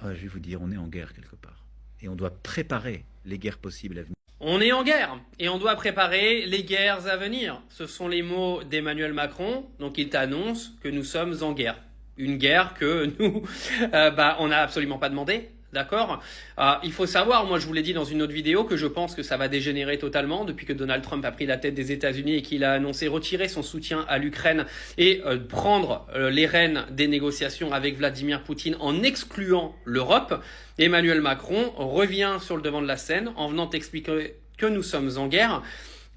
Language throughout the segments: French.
Je vais vous dire, on est en guerre quelque part. Et on doit préparer les guerres possibles à venir. On est en guerre et on doit préparer les guerres à venir. Ce sont les mots d'Emmanuel Macron. Donc il t'annonce que nous sommes en guerre. Une guerre que nous, on n'a absolument pas demandé. D'accord. Il faut savoir, moi je vous l'ai dit dans une autre vidéo, que je pense que ça va dégénérer totalement depuis que Donald Trump a pris la tête des États-Unis et qu'il a annoncé retirer son soutien à l'Ukraine et prendre les rênes des négociations avec Vladimir Poutine en excluant l'Europe. Emmanuel Macron revient sur le devant de la scène en venant expliquer que nous sommes en guerre,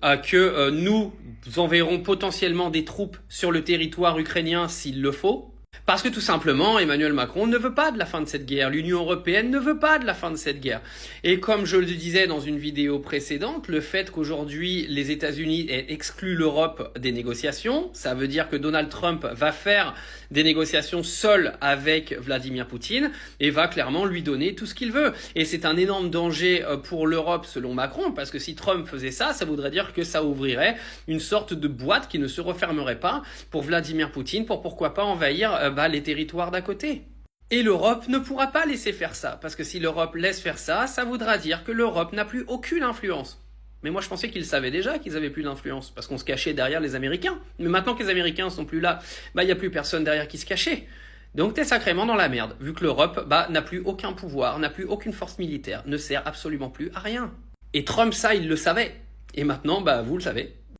que nous enverrons potentiellement des troupes sur le territoire ukrainien s'il le faut. Parce que tout simplement, Emmanuel Macron ne veut pas de la fin de cette guerre. L'Union européenne ne veut pas de la fin de cette guerre. Et comme je le disais dans une vidéo précédente, le fait qu'aujourd'hui les États-Unis aient exclu l'Europe des négociations, ça veut dire que Donald Trump va faire des négociations seul avec Vladimir Poutine et va clairement lui donner tout ce qu'il veut. Et c'est un énorme danger pour l'Europe selon Macron, parce que si Trump faisait ça, ça voudrait dire que ça ouvrirait une sorte de boîte qui ne se refermerait pas pour Vladimir Poutine, pour pourquoi pas envahir les territoires d'à côté. Et l'Europe ne pourra pas laisser faire ça, parce que si l'Europe laisse faire ça, ça voudra dire que l'Europe n'a plus aucune influence. Mais moi je pensais qu'ils savaient déjà qu'ils avaient plus d'influence, parce qu'on se cachait derrière les Américains. Mais maintenant que les Américains sont plus là, il n'y a plus personne derrière qui se cachait. Donc t'es sacrément dans la merde, vu que l'Europe n'a plus aucun pouvoir, n'a plus aucune force militaire, ne sert absolument plus à rien. Et Trump, ça, il le savait. Et maintenant, vous le savez.